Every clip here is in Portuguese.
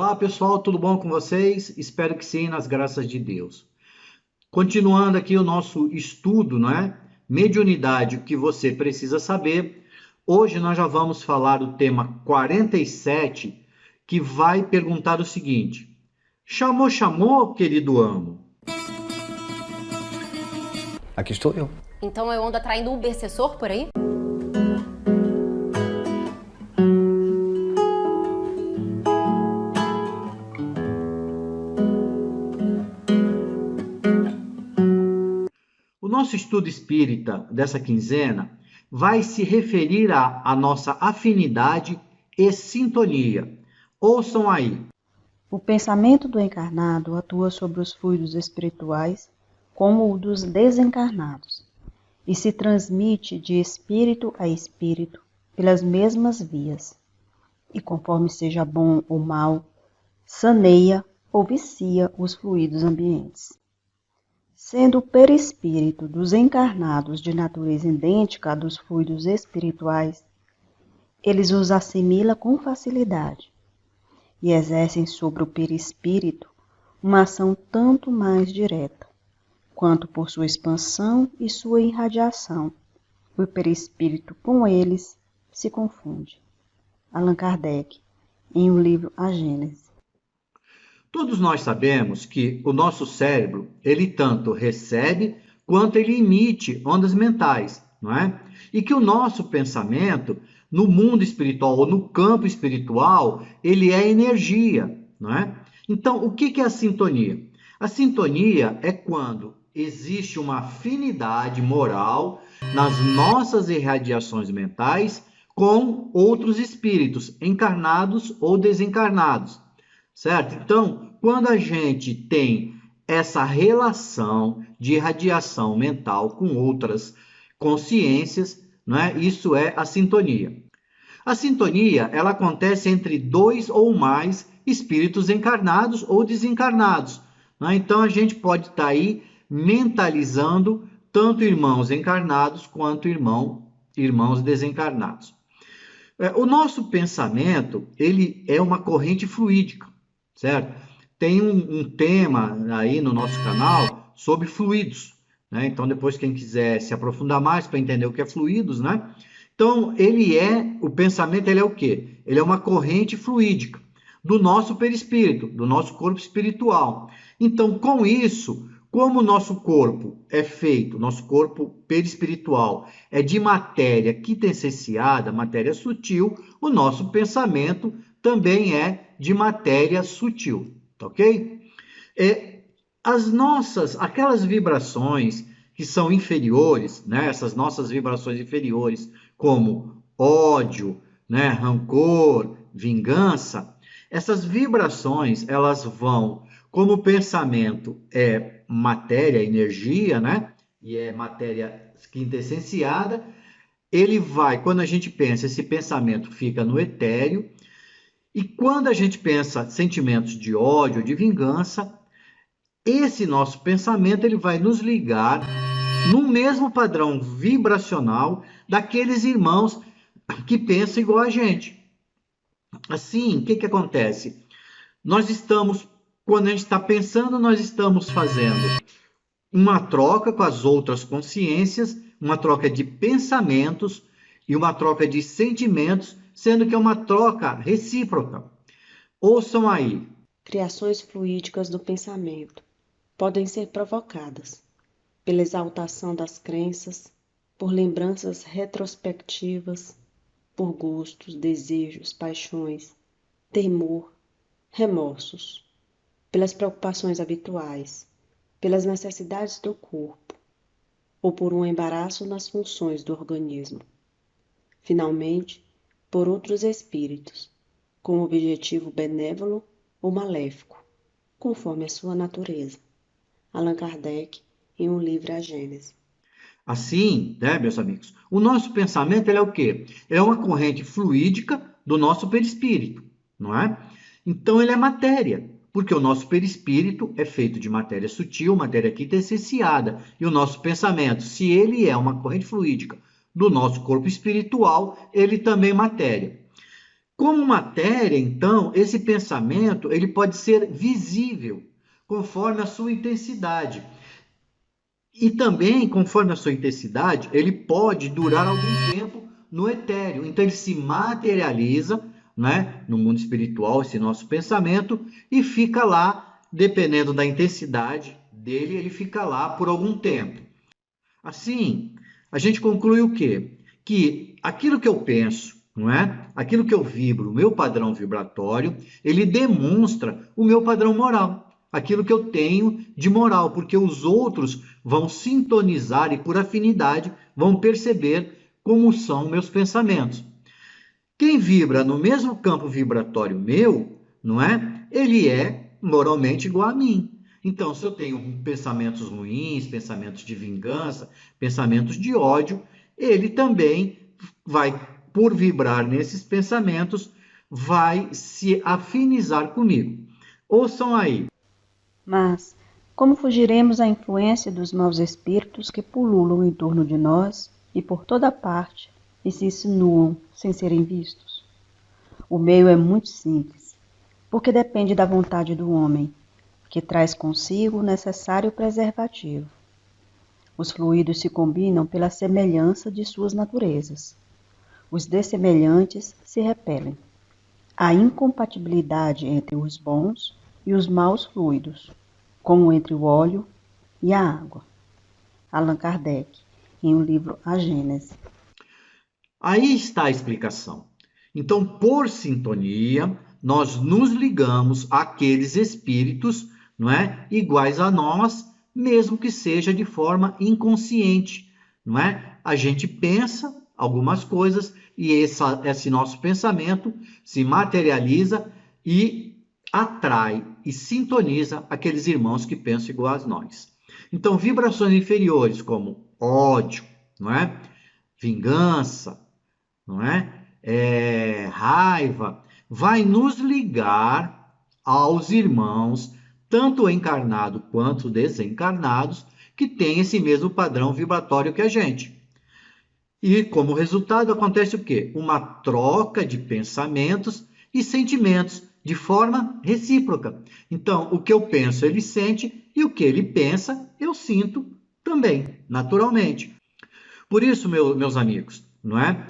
Olá pessoal, tudo bom com vocês? Espero que sim, nas graças de Deus. Continuando aqui o nosso estudo, não é? Mediunidade, o que você precisa saber. Hoje nós já vamos falar do tema 47, que vai perguntar o seguinte: chamou, chamou, querido amo? Aqui estou eu. Então eu ando atraindo um obsessor por aí? O nosso estudo espírita dessa quinzena vai se referir à nossa afinidade e sintonia. Ouçam aí. O pensamento do encarnado atua sobre os fluidos espirituais como o dos desencarnados e se transmite de espírito a espírito pelas mesmas vias. E conforme seja bom ou mal, saneia ou vicia os fluidos ambientes. Sendo o perispírito dos encarnados de natureza idêntica à dos fluidos espirituais, eles os assimila com facilidade e exercem sobre o perispírito uma ação tanto mais direta, quanto por sua expansão e sua irradiação, o perispírito com eles se confunde. Allan Kardec, em o livro A Gênese. Todos nós sabemos que o nosso cérebro, ele tanto recebe quanto ele emite ondas mentais, não é? E que o nosso pensamento, no mundo espiritual ou no campo espiritual, ele é energia, não é? Então, o que é a sintonia? A sintonia é quando existe uma afinidade moral nas nossas irradiações mentais com outros espíritos, encarnados ou desencarnados. Certo? Então, quando a gente tem essa relação de irradiação mental com outras consciências, né, isso é a sintonia. A sintonia, ela acontece entre dois ou mais espíritos encarnados ou desencarnados. Né? Então, a gente pode estar aí mentalizando tanto irmãos encarnados quanto irmãos desencarnados. O nosso pensamento, ele é uma corrente fluídica. Certo? Tem um tema aí no nosso canal sobre fluidos, né? Então, depois, quem quiser se aprofundar mais para entender o que é fluidos, né? Então, o pensamento, ele é o quê? Ele é uma corrente fluídica do nosso perispírito, do nosso corpo espiritual. Então, com isso, como o nosso corpo é feito, nosso corpo perispiritual é de matéria quintessenciada, matéria sutil, o nosso pensamento também é de matéria sutil, tá ok? Aquelas vibrações que são inferiores, né? Essas nossas vibrações inferiores, como ódio, né? Rancor, vingança, essas vibrações, elas vão, como o pensamento é matéria, energia, né? E é matéria quintessenciada, ele vai, quando a gente pensa, esse pensamento fica no etéreo. E quando a gente pensa sentimentos de ódio, de vingança, esse nosso pensamento ele vai nos ligar no mesmo padrão vibracional daqueles irmãos que pensam igual a gente. Assim, o que acontece? Quando a gente está pensando, nós estamos fazendo uma troca com as outras consciências, uma troca de pensamentos e uma troca de sentimentos, sendo que é uma troca recíproca. Ouçam aí. Criações fluídicas do pensamento podem ser provocadas pela exaltação das crenças, por lembranças retrospectivas, por gostos, desejos, paixões, temor, remorsos, pelas preocupações habituais, pelas necessidades do corpo, ou por um embaraço nas funções do organismo. Finalmente, por outros espíritos, com objetivo benévolo ou maléfico, conforme a sua natureza. Allan Kardec, em um livro A Gênese. Assim, né, meus amigos, o nosso pensamento ele é o quê? É uma corrente fluídica do nosso perispírito, não é? Então ele é matéria, porque o nosso perispírito é feito de matéria sutil, matéria quintessenciada, e o nosso pensamento, se ele é uma corrente fluídica do nosso corpo espiritual, ele também é matéria. Como matéria, então, esse pensamento ele pode ser visível, conforme a sua intensidade. E também, conforme a sua intensidade, ele pode durar algum tempo no etéreo. Então, ele se materializa, né, no mundo espiritual, esse nosso pensamento, e fica lá, dependendo da intensidade dele, ele fica lá por algum tempo. Assim, a gente conclui o quê? Que aquilo que eu penso, não é? Aquilo que eu vibro, o meu padrão vibratório, ele demonstra o meu padrão moral. Aquilo que eu tenho de moral, porque os outros vão sintonizar e, por afinidade, vão perceber como são meus pensamentos. Quem vibra no mesmo campo vibratório meu, não é? Ele é moralmente igual a mim. Então, se eu tenho pensamentos ruins, pensamentos de vingança, pensamentos de ódio, ele também vai, por vibrar nesses pensamentos, vai se afinizar comigo. Ouçam aí. Mas, como fugiremos à influência dos maus espíritos que pululam em torno de nós e por toda parte e se insinuam sem serem vistos? O meio é muito simples, porque depende da vontade do homem, que traz consigo o necessário preservativo. Os fluidos se combinam pela semelhança de suas naturezas. Os dessemelhantes se repelem. Há incompatibilidade entre os bons e os maus fluidos, como entre o óleo e a água. Allan Kardec, em o livro A Gênese. Aí está a explicação. Então, por sintonia, nós nos ligamos àqueles espíritos, não é, iguais a nós, mesmo que seja de forma inconsciente, não é? A gente pensa algumas coisas e esse nosso pensamento se materializa e atrai e sintoniza aqueles irmãos que pensam igual a nós. Então, vibrações inferiores como ódio, não é? Vingança, não é? Raiva, vai nos ligar aos irmãos, tanto encarnados quanto desencarnados, que têm esse mesmo padrão vibratório que a gente. E como resultado acontece o quê? Uma troca de pensamentos e sentimentos de forma recíproca. Então, o que eu penso, ele sente, e o que ele pensa, eu sinto também, naturalmente. Por isso, meus amigos, não é?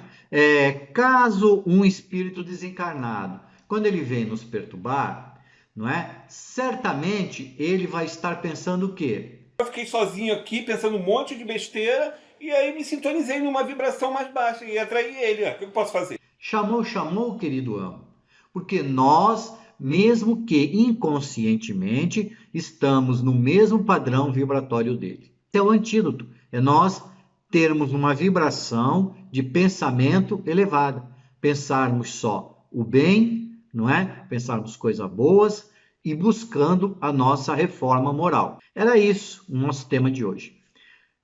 Caso um espírito desencarnado, quando ele vem nos perturbar, não é? Certamente ele vai estar pensando o quê? Eu fiquei sozinho aqui pensando um monte de besteira e aí me sintonizei numa vibração mais baixa e atraí ele. O que eu posso fazer? Chamou, querido amo. Porque nós, mesmo que inconscientemente, estamos no mesmo padrão vibratório dele. Esse é o antídoto. É nós termos uma vibração de pensamento elevada. Pensarmos só o bem, não é? Pensarmos coisas boas e buscando a nossa reforma moral. Era isso o nosso tema de hoje.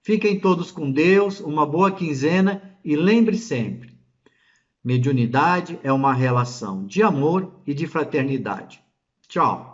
Fiquem todos com Deus, uma boa quinzena e lembre sempre, mediunidade é uma relação de amor e de fraternidade. Tchau!